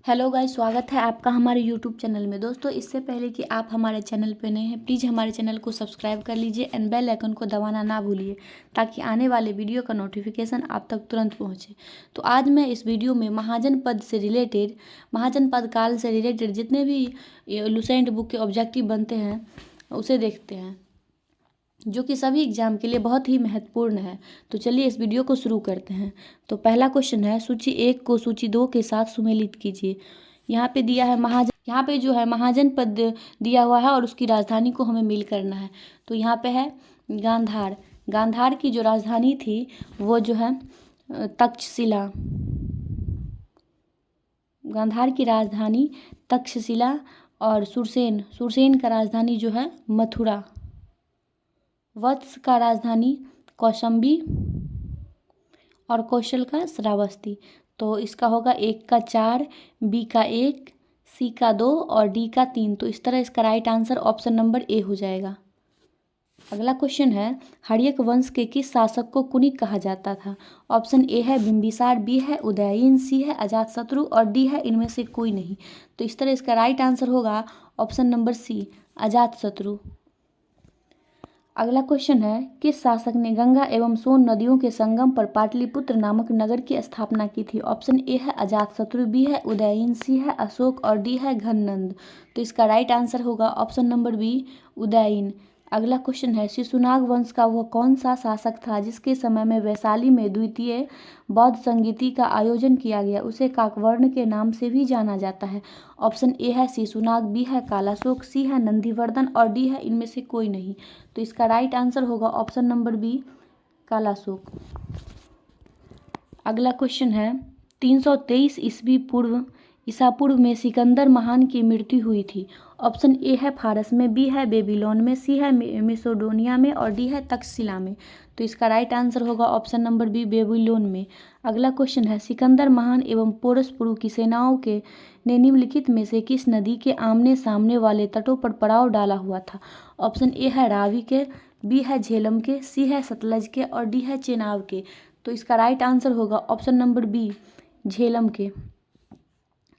Hello guys, स्वागत है आपका हमारे यूट्यूब चैनल में। दोस्तों, इससे पहले कि आप हमारे चैनल पर नए हैं, प्लीज़ हमारे चैनल को सब्सक्राइब कर लीजिए एंड बेल आइकन को दबाना ना भूलिए ताकि आने वाले वीडियो का नोटिफिकेशन आप तक तुरंत पहुंचे। तो आज मैं इस वीडियो में महाजन पद से रिलेटेड, महाजन पद काल से रिलेटेड जितने भी लुसेंट बुक के ऑब्जेक्टिव बनते हैं उसे देखते हैं, जो कि सभी एग्जाम के लिए बहुत ही महत्वपूर्ण है। तो चलिए इस वीडियो को शुरू करते हैं। तो पहला क्वेश्चन है, सूची 1 को सूची 2 के साथ सुमेलित कीजिए। यहाँ पे दिया है महाजन, यहाँ पे जो है महाजन पद दिया हुआ है और उसकी राजधानी को हमें मिल करना है। तो यहाँ पे है गांधार। गांधार की जो राजधानी थी वो जो है तक्षशिला। गांधार की राजधानी तक्षशिला और सुरसेन, सुरसेन का राजधानी जो है मथुरा। वत्स का राजधानी कौशंबी और कौशल का श्रावस्ती। तो इसका होगा 1 का 4, बी का 1, सी का 2 और डी का 3। तो इस तरह इसका right answer option number A हो जाएगा। अगला क्वेश्चन है, हर्यक वंश के किस शासक को कुनिक कहा जाता था? ऑप्शन ए है बिंबिसार, बी है उदयन, सी है अजातशत्रु और डी है इनमें से कोई नहीं। तो इस तरह इसका राइट आंसर होगा ऑप्शन नंबर सी, अजातशत्रु। अगला क्वेश्चन है, किस शासक ने गंगा एवं सोन नदियों के संगम पर पाटलिपुत्र नामक नगर की स्थापना की थी? ऑप्शन ए है अजातशत्रु, बी है उदयन, सी है अशोक और डी है घननंद। तो इसका राइट आंसर होगा ऑप्शन नंबर बी, उदयन। अगला क्वेश्चन है, शिशुनाग वंश का वह कौन सा शासक था जिसके समय में वैशाली में द्वितीय बौद्ध संगीति का आयोजन किया गया? उसे काकवर्ण के नाम से भी जाना जाता है। ऑप्शन ए है शिशुनाग, बी है कालाशोक, सी है नंदीवर्धन और डी है इनमें से कोई नहीं। तो इसका राइट आंसर होगा ऑप्शन नंबर बी, कालाशोक। अगला क्वेश्चन है, 323 ईसा पूर्व में सिकंदर महान की मृत्यु हुई थी। ऑप्शन ए है फारस में, बी है बेबीलोन में, सी है मेसोडोनिया में और डी है तक्षशिला में। तो इसका राइट आंसर होगा ऑप्शन नंबर बी, बेबीलोन में। अगला क्वेश्चन है, सिकंदर महान एवं पोरस पुरु की सेनाओं के ने निम्नलिखित में से किस नदी के आमने सामने वाले तटों पर पड़ाव डाला हुआ था? ऑप्शन ए है रावी के, बी है झेलम के, सी है सतलज के और डी है चेनाब के। तो इसका राइट आंसर होगा ऑप्शन नंबर बी, झेलम के।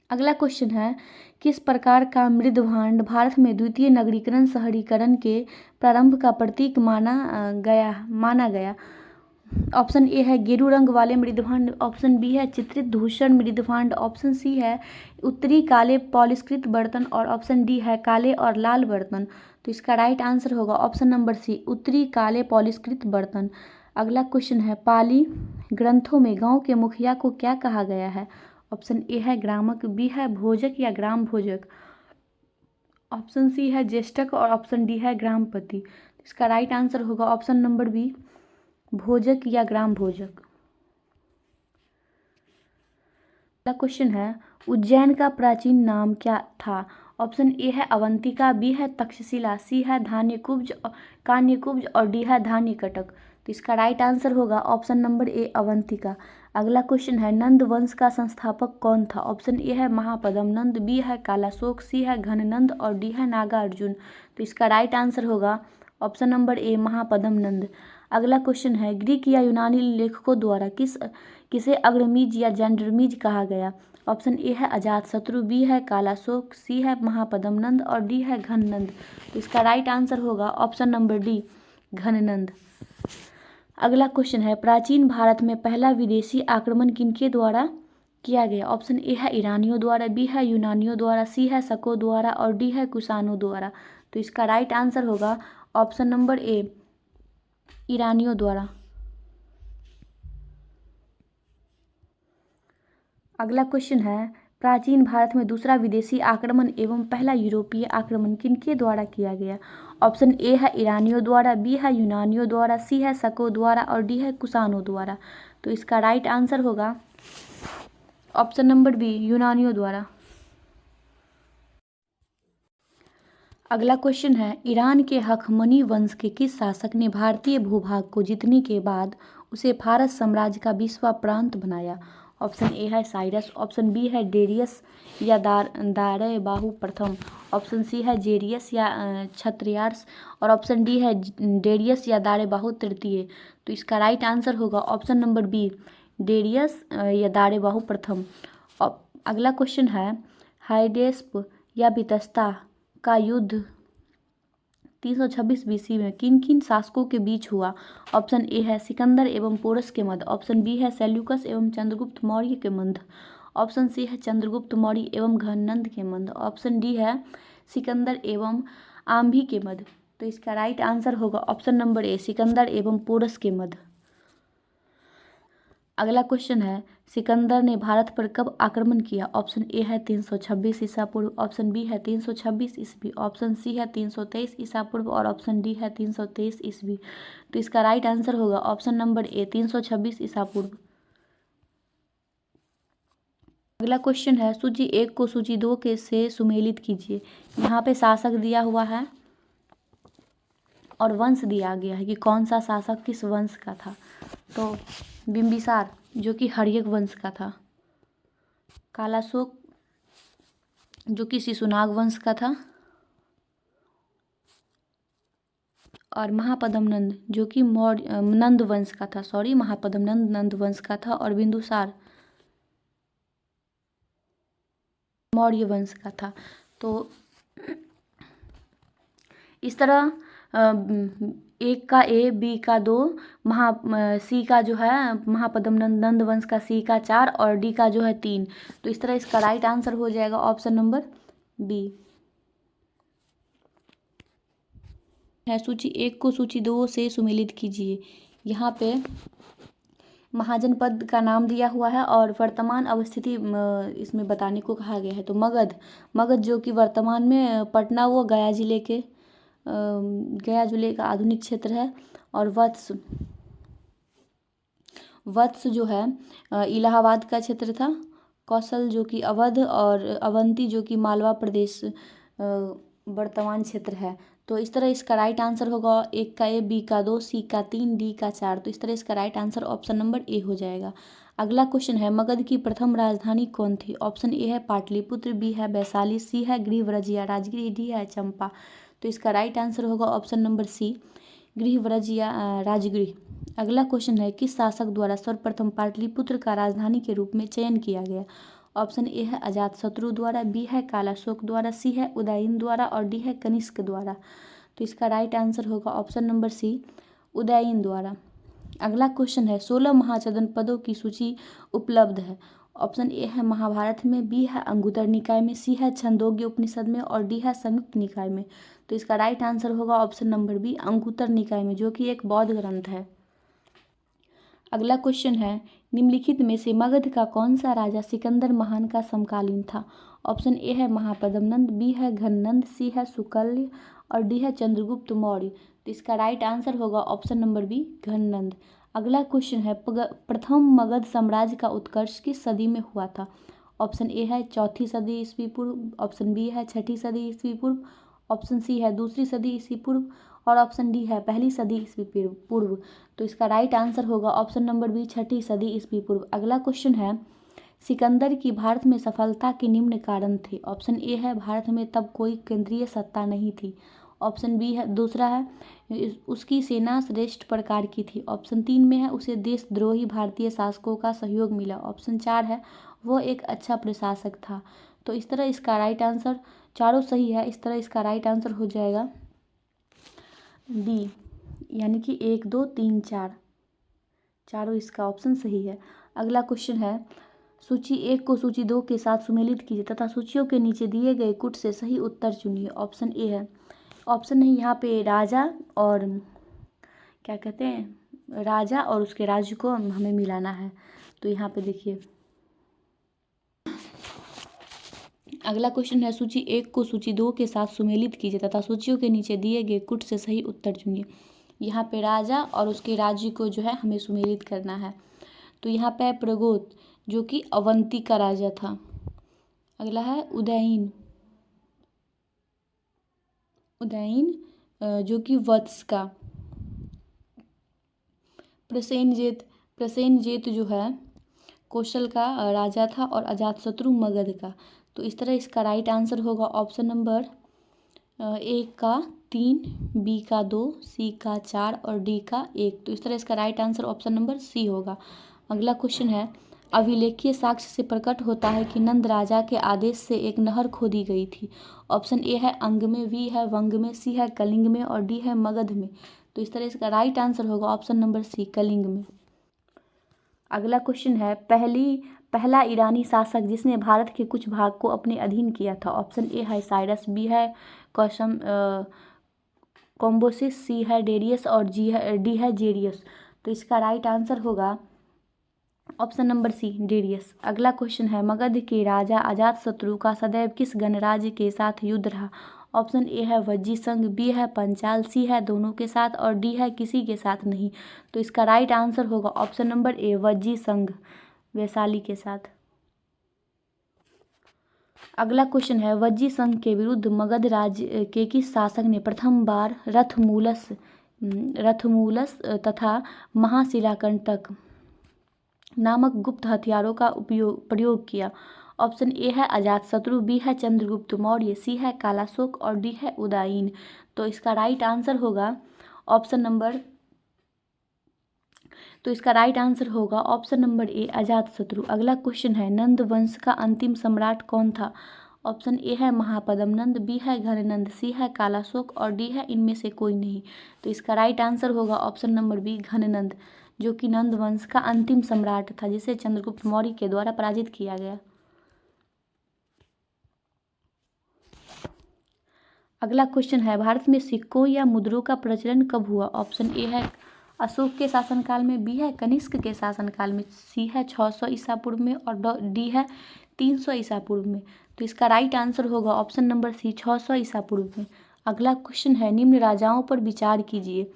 अगला क्वेश्चन है, किस प्रकार का मृदभांड भारत में द्वितीय नगरीकरण शहरीकरण के प्रारंभ का प्रतीक माना गया? ऑप्शन ए है गेरू रंग वाले मृदभांड, ऑप्शन बी है चित्रित धूसर मृदभांड, ऑप्शन सी है उत्तरी काले पॉलिशकृत बर्तन और ऑप्शन डी है काले और लाल बर्तन। तो इसका राइट आंसर होगा ऑप्शन नंबर सी, उत्तरी काले पॉलिशकृत बर्तन। अगला क्वेश्चन है, पाली ग्रंथों में गांव के मुखिया को क्या कहा गया है? ऑप्शन ए है ग्रामक, बी है भोजक या ग्राम भोजक, ऑप्शन सी है ज्येष्ठक और ऑप्शन डी है ग्रामपति। इसका राइट आंसर होगा ऑप्शन नंबर बी, भोजक या ग्राम भोजक। अगला क्वेश्चन है, उज्जैन का प्राचीन नाम क्या था? ऑप्शन ए है अवंतिका, बी है तक्षशिला, सी है धान्यकुब्ज कान्यकुब्ज और डी है धान्यकटक। तो इसका राइट आंसर होगा ऑप्शन नंबर ए, अवंतिका। अगला क्वेश्चन है, नंद वंश का संस्थापक कौन था? ऑप्शन ए है महापद्म नंद, बी है कालाशोक, सी है घननंद और डी है नागार्जुन। तो इसका राइट आंसर होगा ऑप्शन नंबर ए, महापद्म नंद। अगला क्वेश्चन है, ग्रीक या यूनानी लेखकों द्वारा किसे अग्रमीज या जैंडरमीज कहा गया? ऑप्शन ए है अजातशत्रु, बी है कालाशोक, सी है महापद्म नंद और डी है घननंद। तो इसका राइट आंसर होगा ऑप्शन नंबर डी, घननंद। अगला क्वेश्चन है, प्राचीन भारत में पहला विदेशी आक्रमण किनके द्वारा किया गया? ऑप्शन ए है ईरानियों द्वारा, बी है यूनानियों द्वारा, सी है शकों द्वारा और डी है कुषाणों द्वारा। तो इसका राइट आंसर होगा ऑप्शन नंबर ए, ईरानियों द्वारा। अगला क्वेश्चन है, प्राचीन भारत में दूसरा विदेशी आक्रमण एवं पहला यूरोपीय आक्रमण किनके द्वारा किया गया? ऑप्शन ए है ईरानियों द्वारा, बी है यूनानियों द्वारा, सी है शकों द्वारा और डी है कुषाणों द्वारा। तो इसका राइट आंसर होगा ऑप्शन नंबर बी, यूनानियों द्वारा। अगला क्वेश्चन है, ईरान के हखमनी वंश के किस शासक ने भारतीय भूभाग को जीतने के बाद उसे फारस साम्राज्य का 20वां प्रांत बनाया? ऑप्शन ए है साइरस, ऑप्शन बी है डेरियस या दारेबाहु प्रथम, ऑप्शन सी है जेरियस या क्षत्रियार्स और ऑप्शन डी है डेरियस या दारेबाहु तृतीय। तो इसका राइट आंसर होगा ऑप्शन नंबर बी, डेरियस या दारेबाहु प्रथम। अगला क्वेश्चन है हाइडेस्प या बितस्ता का युद्ध 326 बीसी में किन किन शासकों के बीच हुआ? ऑप्शन ए है सिकंदर एवं पोरस के मध्य, ऑप्शन बी है सेल्यूकस एवं चंद्रगुप्त मौर्य के मध्य, ऑप्शन सी है चंद्रगुप्त मौर्य एवं घननंद के मध्य, ऑप्शन डी है सिकंदर एवं आम्भी के मध्य। तो इसका राइट आंसर होगा ऑप्शन नंबर ए सिकंदर एवं पोरस के मध्य। अगला क्वेश्चन है सिकंदर ने भारत पर कब आक्रमण किया? ऑप्शन ए है 326 ईसा पूर्व, ऑप्शन बी है 326 ईस्वी, ऑप्शन सी है 323 ईसा पूर्व और ऑप्शन डी है 323 ईस्वी। तो इसका राइट आंसर होगा ऑप्शन नंबर ए 326 ईसा पूर्व। अगला क्वेश्चन है सूची 1 को सूची 2 के से सुमेलित कीजिए। यहाँ पे शासक दिया हुआ है और वंश दिया गया है कि कौन सा शासक किस वंश का था। तो बिंबिसार जो कि हर्यक वंश का था, कालाशोक जो कि शिशुनाग वंश का था, और महापद्मनंद जो कि नंद वंश का था, महापद्मनंद नंद वंश का था, और बिंदुसार मौर्य वंश का था। तो इस तरह एक का ए, बी का 2, सी का जो है महापद्मनंद नंद वंश का सी का 4 और डी का जो है 3। तो इस तरह इसका राइट आंसर हो जाएगा ऑप्शन नंबर बी। है सूची 1 को सूची 2 से सुमेलित कीजिए। यहाँ पे महाजनपद का नाम दिया हुआ है और वर्तमान अवस्थिति इसमें बताने को कहा गया है। तो मगध जो कि वर्तमान में पटना वो गया जिले का आधुनिक क्षेत्र है, और वत्स जो है इलाहाबाद का क्षेत्र था, कौशल जो कि अवध, और अवंती जो कि मालवा प्रदेश वर्तमान क्षेत्र है। तो इस तरह इसका राइट आंसर होगा 1 का ए, बी का 2, सी का 3, डी का 4। तो इस तरह इसका right answer option number A हो जाएगा। अगला क्वेश्चन है मगध की प्रथम राजधानी कौन थी? ऑप्शन ए है पाटलिपुत्र, बी है वैशाली, सी है गृहव्रजिया राजगिरी, डी है चंपा। तो इसका राइट आंसर होगा ऑप्शन नंबर सी गृहव्रजिया राजगिरी। अगला क्वेश्चन है किस शासक द्वारा सर्वप्रथम पाटलिपुत्र का राजधानी के रूप में चयन किया गया? ऑप्शन ए है अजातशत्रु द्वारा, बी है कालाशोक द्वारा, सी है उदयन द्वारा और डी है कनिष्क द्वारा। तो इसका राइट आंसर होगा ऑप्शन नंबर सी उदयन द्वारा। अगला क्वेश्चन है 16 महाजनपदों की सूची उपलब्ध है। ऑप्शन ए है महाभारत में, बी है अंगुत्तर निकाय में, सी है छंदोग्य उपनिषद में और डी है संयुक्त निकाय में। तो इसका राइट आंसर होगा ऑप्शन नंबर बी अंगुत्तर निकाय में, जो कि एक बौद्ध ग्रंथ है। अगला क्वेश्चन है निम्नलिखित में से मगध का कौन सा राजा सिकंदर महान का समकालीन था? ऑप्शन ए है महापद्मनंद, बी है घननंद, सी है शुकल्य और डी है चंद्रगुप्त मौर्य। तो इसका राइट आंसर होगा ऑप्शन नंबर बी घननंद। अगला क्वेश्चन है प्रथम मगध साम्राज्य का उत्कर्ष किस सदी में हुआ था? ऑप्शन ए है 4वीं सदी ईस्वी पूर्व, ऑप्शन बी है 6ठी सदी ईस्वी पूर्व, ऑप्शन सी है 2री सदी ईस्वी पूर्व और ऑप्शन डी है 1ली सदी ईस्वी पूर्व। तो इसका राइट आंसर होगा ऑप्शन नंबर बी 6ठी सदी ईस्वी पूर्व। अगला क्वेश्चन है सिकंदर की भारत में सफलता के निम्न कारण थे। ऑप्शन ए है भारत में तब कोई केंद्रीय सत्ता नहीं थी, ऑप्शन बी है दूसरा है उसकी सेना श्रेष्ठ प्रकार की थी, ऑप्शन 3 में है उसे देशद्रोही भारतीय शासकों का सहयोग मिला, ऑप्शन 4 है वो एक अच्छा प्रशासक था। तो इस तरह इसका राइट आंसर चारों सही है। इस तरह इसका राइट आंसर हो जाएगा डी, यानी कि 1 2 3 4 चारों इसका ऑप्शन सही है। अगला क्वेश्चन है सूची 1 को सूची 2 के साथ सुमेलित कीजिए तथा सूचियों के नीचे दिए गए कुट से सही उत्तर चुनिए। ऑप्शन ए है, ऑप्शन नहीं, यहाँ पे राजा और क्या कहते हैं राजा और उसके राज्य को हमें मिलाना है। तो यहाँ पे देखिए अगला क्वेश्चन है सूची 1 को सूची 2 के साथ सुमेलित कीजिए तथा सूचियों के नीचे दिए गए कुट से सही उत्तर चुनिए। यहाँ पे राजा और उसके राज्य को जो है हमें सुमेलित करना है। तो यहाँ पे प्रगोत जो कि अवंती का राजा था। अगला है उदयन जो कि वत्स का। प्रसेनजेत जो है कौशल का राजा था और अजातशत्रु मगध का। तो इस तरह इसका राइट आंसर होगा ऑप्शन नंबर ए का 3, बी का 2, सी का 4 और डी का 1। तो इस तरह इसका right answer option number C होगा। अगला क्वेश्चन है अभिलेखीय साक्ष्य से प्रकट होता है कि नंद राजा के आदेश से एक नहर खोदी गई थी। ऑप्शन ए है अंग में, बी है वंग में, सी है कलिंग में और डी है मगध में। तो इस तरह इसका राइट आंसर होगा ऑप्शन नंबर सी, कलिंग में। अगला क्वेश्चन है, पहला ईरानी शासक जिसने भारत के कुछ भाग को अपने अधीन किया था। ऑप्शन ए है साइरस, बी है कॉम्बोसिस, सी है डेरियस और डी है जेरियस। तो इसका राइट आंसर होगा ऑप्शन नंबर सी, डेरियस। अगला क्वेश्चन है, मगध के राजा अजातशत्रु का सदैव किस गणराज्य के साथ युद्ध रहा। ऑप्शन ए है वज्जी संघ, बी है पंचाल, सी है दोनों के साथ और डी है किसी के साथ नहीं। तो इसका राइट आंसर होगा ऑप्शन नंबर ए, वज्जी संघ, वैशाली के साथ। अगला क्वेश्चन है, वज्जी संघ के विरुद्ध मगध राज्य के किस शासक ने प्रथम बार रथमूलस तथा महाशिलाकंटक नामक गुप्त हथियारों का प्रयोग किया। ऑप्शन ए है अजातशत्रु, बी है चंद्रगुप्त मौर्य, सी है कालाशोक और डी है उदयन। तो इसका राइट आंसर होगा ऑप्शन नंबर ए, अजातशत्रु। अगला क्वेश्चन है, नंद वंश का अंतिम सम्राट कौन था। ऑप्शन ए है महापद्म नंद, बी है घननंद, सी है कालाशोक और डी है इनमें से कोई नहीं। तो इसका राइट आंसर होगा ऑप्शन नंबर बी, घननंद, जो कि नंद वंश का अंतिम सम्राट था जिसे चंद्रगुप्त मौर्य के द्वारा पराजित किया गया। अगला क्वेश्चन है, भारत में सिक्कों या मुद्रों का प्रचलन कब हुआ। ऑप्शन ए है अशोक के शासनकाल में, बी है कनिष्क के शासनकाल में, सी है 600 ईसा पूर्व में और डी है 300 ईसा पूर्व में। तो इसका राइट आंसर होगा ऑप्शन नंबर सी, 600 ईसा पूर्व में। अगला क्वेश्चन है, निम्न राजाओं पर विचार कीजिए।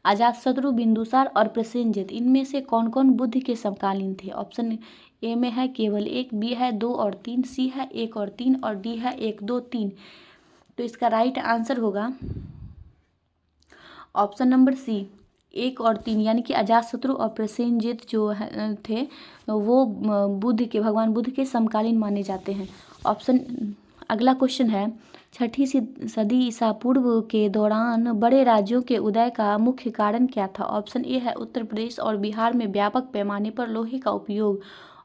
अजातशत्रु, बिंदुसार और प्रसेनजित इनमें से कौन कौन बुद्ध के समकालीन थे। ऑप्शन ए में है केवल एक, बी है 2 और 3, सी है 1 और 3 और डी है 1, 2, 3। तो इसका राइट आंसर होगा ऑप्शन नंबर सी, 1 और 3, यानी कि अजातशत्रु और प्रसेनजित जो थे वो भगवान बुद्ध के समकालीन माने जाते हैं। अगला क्वेश्चन है, 6ठी सदी ईसा पूर्व के दौरान बड़े राज्यों के उदय का मुख्य कारण क्या था। ऑप्शन ए है उत्तर प्रदेश और बिहार में व्यापक पैमाने पर लोहे का उपयोग।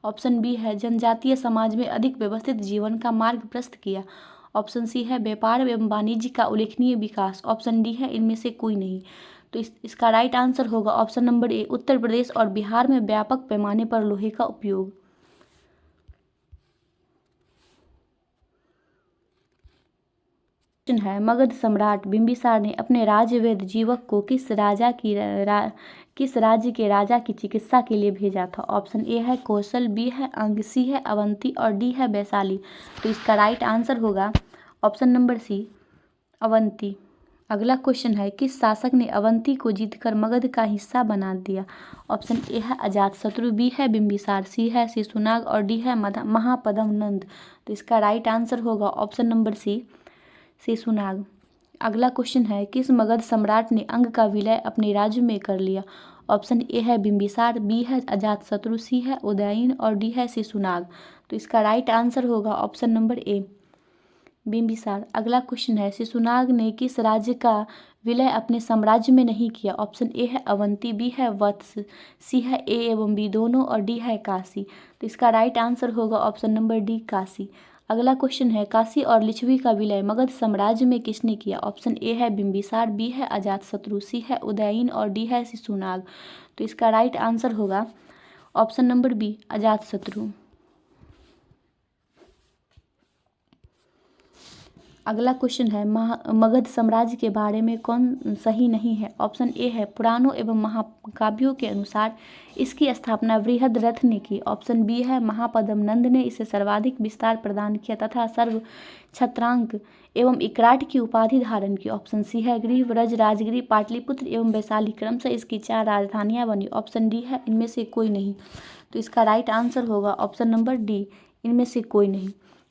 ऑप्शन बी है जनजातीय समाज में अधिक व्यवस्थित जीवन का मार्ग प्रशस्त किया। ऑप्शन सी है व्यापार एवं वाणिज्य का उल्लेखनीय विकास। ऑप्शन डी है इनमें से कोई नहीं। तो इसका राइट आंसर होगा option number A, Uttar Pradesh और बिहार में व्यापक पैमाने पर लोहे का उपयोग। है, मगध सम्राट बिंबिसार ने अपने राज्यवेद जीवक को किस राज्य के राजा की चिकित्सा के लिए भेजा था। ऑप्शन ए है कौशल, बी है अंग, सी है अवंती और डी है वैशाली। तो इसका राइट आंसर होगा ऑप्शन नंबर सी, अवंती। अगला क्वेश्चन है, किस शासक ने अवंती को जीतकर मगध का हिस्सा बना दिया। ऑप्शन ए है अजातशत्रु, बी है बिंबिसार, सी है शिशुनाग और डी है महापद्म नंद। तो इसका राइट आंसर होगा ऑप्शन नंबर सी, शिशुनाग। अगला क्वेश्चन है, किस मगध सम्राट ने अंग का विलय अपने राज्य में कर लिया। ऑप्शन ए है बिंबिसार, बी है अजातशत्रु, सी है उदयन और डी है शिशुनाग। तो इसका राइट आंसर होगा ऑप्शन नंबर ए, बिंबिसार। अगला क्वेश्चन है, शिशुनाग ने किस राज्य का विलय अपने साम्राज्य में नहीं किया। ऑप्शन ए है अवंती, बी है वत्स, सी है ए एवं बी दोनों और डी है काशी। तो इसका राइट आंसर होगा ऑप्शन नंबर डी, काशी। अगला क्वेश्चन है, काशी और लिच्छवी का विलय मगध साम्राज्य में किसने किया। ऑप्शन ए है बिंबिसार, बी है अजातशत्रु, सी है उदयन और डी है शिशुनाग। तो इसका राइट आंसर होगा ऑप्शन नंबर बी, अजातशत्रु। अगला क्वेश्चन है, मगध साम्राज्य के बारे में कौन सही नहीं है। ऑप्शन ए है पुराणों एवं महाकाव्यों के अनुसार इसकी स्थापना बृहद रथ ने की। ऑप्शन बी है महापद्म नंद ने इसे सर्वाधिक विस्तार प्रदान किया तथा सर्व छत्रांक एवं इकराट की उपाधि धारण की। ऑप्शन सी है गृह, व्रज, राजगिरी, पाटलिपुत्र एवं वैशाली क्रमशः इसकी 4 राजधानियां बनी। ऑप्शन डी है इनमें से कोई नहीं। तो इसका राइट आंसर होगा ऑप्शन नंबर डी, इनमें से कोई नहीं।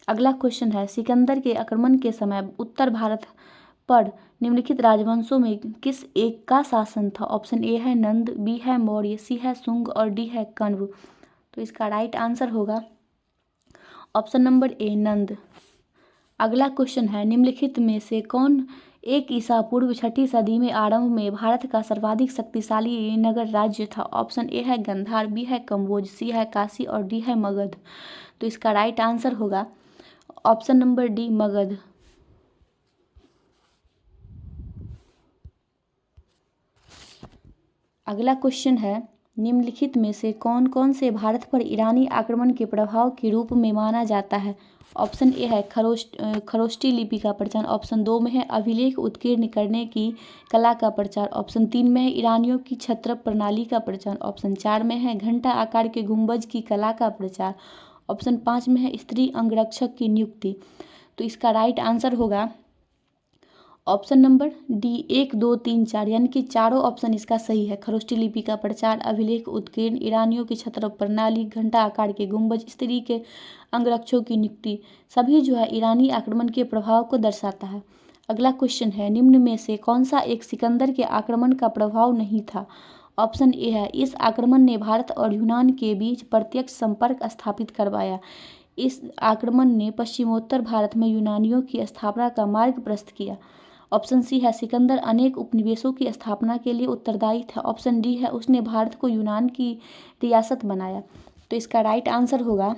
अगला क्वेश्चन है, सिकंदर के आक्रमण के समय उत्तर भारत पर निम्नलिखित राजवंशों में किस एक का शासन था। ऑप्शन ए है नंद, बी है मौर्य, सी है शुंग और डी है कण्व। तो इसका राइट आंसर होगा ऑप्शन नंबर ए, नंद। अगला क्वेश्चन है, निम्नलिखित में से कौन एक ईसा पूर्व 6ठी सदी में आरंभ में भारत का सर्वाधिक शक्तिशाली नगर राज्य था। ऑप्शन ए है गंधार, बी है कम्बोज, सी है काशी और डी है मगध। तो इसका राइट आंसर होगा ऑप्शन नंबर डी, मगध। अगला क्वेश्चन है, निम्नलिखित में से कौन कौन से भारत पर ईरानी आक्रमण के प्रभाव के रूप में माना जाता है? ऑप्शन ए है खरोष्टी लिपि का प्रचार, ऑप्शन 2 में है अभिलेख उत्कीर्ण करने की कला का प्रचार, ऑप्शन 3 में है ईरानियों की छत्र प्रणाली का प्रचार, ऑप्शन 4 में है घंटा आकार के गुंबज की कला का प्रचार, ऑप्शन 5 में है स्त्री अंगरक्षक की नियुक्ति। तो इसका राइट आंसर होगा ऑप्शन नंबर डी, 1, 2, 3, 4, यानी कि चारों ऑप्शन इसका सही है। खरोष्टी लिपि का प्रचार, अभिलेख उत्कीर्ण, ईरानियों की छत्र प्रणाली, घंटा आकार के गुंबज, स्त्री के अंगरक्षकों की नियुक्ति, सभी जो है ईरानी आक्रमण के प्रभाव को दर्शाता है। अगला क्वेश्चन है, निम्न में से कौन सा एक सिकंदर के आक्रमण का प्रभाव नहीं था? ऑप्शन ए है इस आक्रमण ने भारत और यूनान के बीच प्रत्यक्ष संपर्क स्थापित करवाया। इस आक्रमण ने पश्चिमोत्तर भारत में यूनानियों की स्थापना का मार्ग प्रशस्त किया। ऑप्शन सी है सिकंदर अनेक उपनिवेशों की स्थापना के लिए उत्तरदायी था। ऑप्शन डी है उसने भारत को यूनान की रियासत बनाया। तो इसका राइट आंसर होगा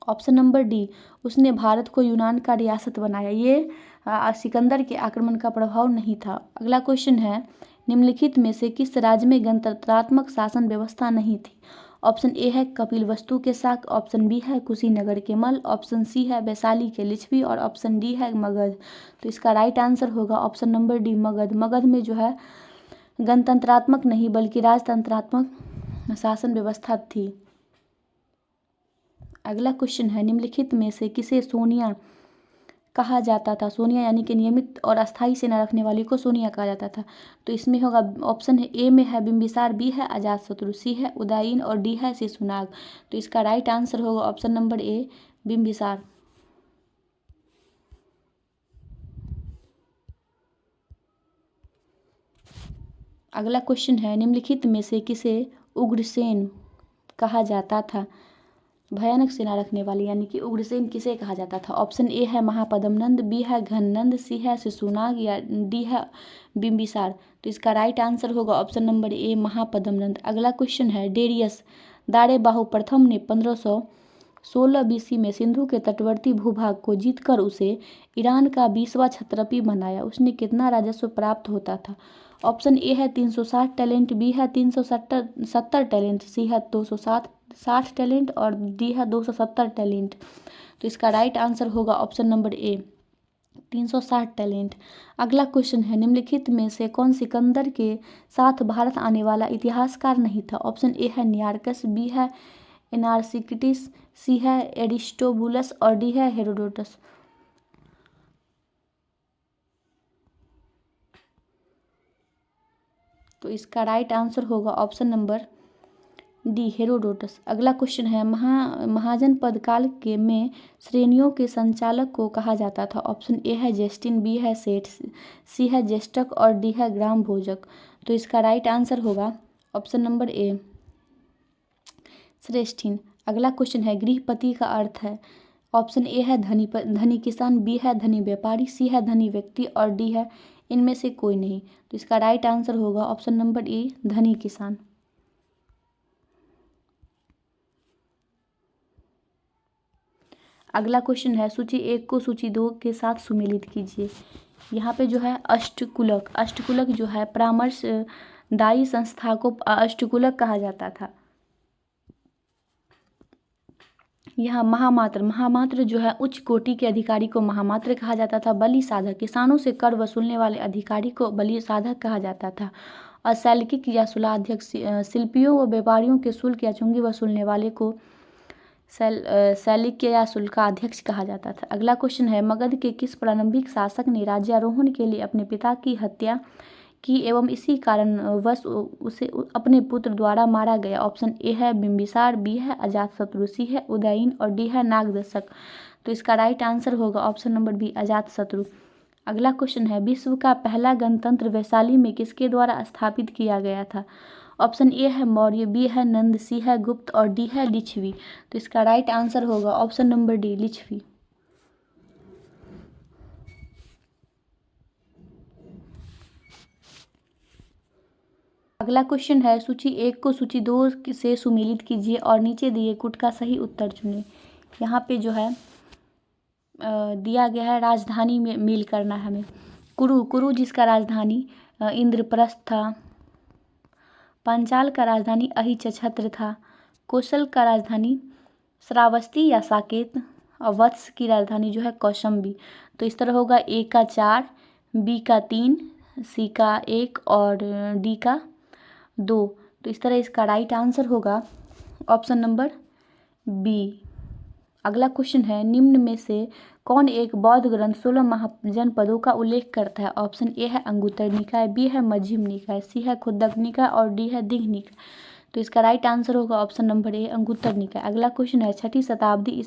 ऑप्शन नंबर डी, उसने भारत को यूनान का रियासत बनाया। ये सिकंदर के आक्रमण का प्रभाव नहीं था। अगला क्वेश्चन है, निम्नलिखित में से किस राज्य में गणतंत्रात्मक शासन व्यवस्था नहीं थी? ऑप्शन ए है कपिलवस्तु के शाक, ऑप्शन बी है कुशीनगर के मल, ऑप्शन सी है वैशाली के लिच्छवी और ऑप्शन डी है मगध। तो इसका राइट आंसर होगा option number D, Magadh. Magadh में जो है गणतंत्रात्मक नहीं बल्कि राजतंत्रात्मक शासन व्यवस्था थी। अगला क्वेश्चन है, निम्नलिखित में से किसे सोनिया कहा जाता था? सोनिया यानी कि नियमित और अस्थायी सेना रखने वाली को सोनिया कहा जाता था। तो इसमें होगा ऑप्शन है ए में है बिंबिसार, बी है अजातशत्रु, सी है उदयन और डी है शिशुनाग। तो इसका राइट आंसर होगा ऑप्शन नंबर ए, बिंबिसार। अगला क्वेश्चन है, निम्नलिखित में से किसे उग्रसेन कहा जाता था? भयानक सेना रखने वाली यानी कि उग्रसेन किसे कहा जाता था? ऑप्शन ए है महापद्मनंद, बी है घननंद, सी है शिशुनाग या डी है बिंबिसार। तो इसका राइट आंसर होगा ऑप्शन नंबर ए, महापद्मनंद। अगला क्वेश्चन है, डेरियस दारेबाहु प्रथम ने 1516 बीसी में सिंधु के तटवर्ती भूभाग को जीतकर उसे ईरान का 20वां क्षत्रपी बनाया। उसने कितना राजस्व प्राप्त होता था? ऑप्शन ए है 360 टैलेंट, बी है 370 टैलेंट, सी है 260 टैलेंट और डी है 270 टैलेंट। तो इसका राइट आंसर होगा ऑप्शन नंबर ए, 360 टैलेंट। अगला क्वेश्चन है, निम्नलिखित में से कौन सिकंदर के साथ भारत आने वाला इतिहासकार नहीं था? ऑप्शन ए है नियार्कस, बी है एनार्सिकिटिस, सी है एरिस्टोबुलस और डी है हेरोडोटस। तो इसका राइट आंसर होगा ऑप्शन नंबर डी, हेरोडोटस। अगला क्वेश्चन है, महाजनपद काल के में श्रेणियों के संचालक को कहा जाता था? ऑप्शन ए है जेस्टिन, बी है सेठ, सी है जेस्टक और डी है ग्राम भोजक। तो इसका राइट आंसर होगा ऑप्शन नंबर ए, श्रेष्ठिन। अगला क्वेश्चन है, गृहपति का अर्थ है? ऑप्शन ए है धनी किसान, बी है धनी व्यापारी, सी है धनी व्यक्ति और डी है इनमें से कोई नहीं। तो इसका राइट आंसर होगा ऑप्शन नंबर ए, धनी किसान। अगला क्वेश्चन है, सूची 1 को सूची 2 के साथ सुमेलित कीजिए। यहाँ पे जो है अष्टकुलक जो है परामर्शदायी संस्था को अष्टकुलक कहा जाता था। यहाँ महामात्र जो है उच्च कोटि के अधिकारी को महामात्र कहा जाता था। बलि साधक, किसानों से कर वसूलने वाले अधिकारी को बलि साधक कहा जाता था। और शैल्किक या सुलाध्यक्ष, शिल्पियों व व्यापारियों के शुल्क या चुंगी वसूलने वाले को शैलिक या शुल्काध्यक्ष कहा जाता था। अगला क्वेश्चन है, मगध के किस प्रारंभिक शासक ने राज्यारोहण के लिए अपने पिता की हत्या की एवं इसी कारणवश उसे अपने पुत्र द्वारा मारा गया? ऑप्शन ए है बिंबिसार, बी है अजातशत्रु, सी है उदयन और डी है नागदशक। तो इसका राइट आंसर होगा ऑप्शन नंबर बी, अजातशत्रु। अगला क्वेश्चन है, विश्व का पहला गणतंत्र वैशाली में किसके द्वारा स्थापित किया गया था? ऑप्शन ए है मौर्य, बी है नंद, सी है गुप्त और डी है लिच्छवी। तो इसका राइट आंसर होगा ऑप्शन नंबर डी, लिच्छवी। अगला क्वेश्चन है सूची 1 को सूची 2 से सुमेलित कीजिए और नीचे दिए गुट का सही उत्तर चुनें। यहाँ पे जो है दिया गया है राजधानी में मेल करना है हमें। कुरु जिसका राजधानी इंद्रप्रस्थ था। पांचाल का राजधानी अहिचछत्र था। कौशल का राजधानी श्रावस्ती या साकेत। और वत्स की राजधानी जो है कौशंबी। तो इस तरह होगा ए का 4, बी का 3, सी का 1 और डी का 2। तो इस तरह इसका राइट आंसर होगा ऑप्शन नंबर बी। अगला क्वेश्चन है निम्न में से कौन एक बौद्ध ग्रंथ 16 महाजनपदों का उल्लेख करता है। ऑप्शन ए है अंगुत्तर निकाय, बी है मध्यम निकाय, सी है खुद्दक निकाय और डी है दिघ निकाय। तो इसका राइट आंसर होगा ऑप्शन नंबर ए अंगुत्तर निकाय। अगला क्वेश्चन है 6ठी शताब्दी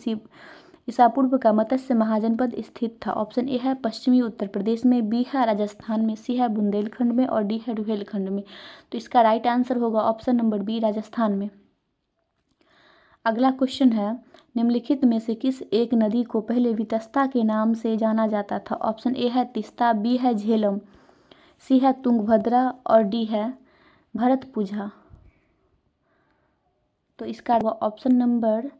ईसा पूर्व का मत्स्य महाजनपद स्थित था। ऑप्शन ए है पश्चिमी उत्तर प्रदेश में, बी है राजस्थान में, सी है बुंदेलखंड में और डी है रुहेलखंड में। तो इसका राइट आंसर होगा ऑप्शन नंबर बी राजस्थान में। अगला क्वेश्चन है निम्नलिखित में से किस एक नदी को पहले वितस्ता के नाम से जाना जाता था। ऑप्शन ए है तीस्ता, बी है झेलम, सी है तुंगभद्रा और डी है भरतपुझा। तो इसका ऑप्शन नंबर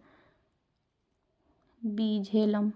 बी झेलम।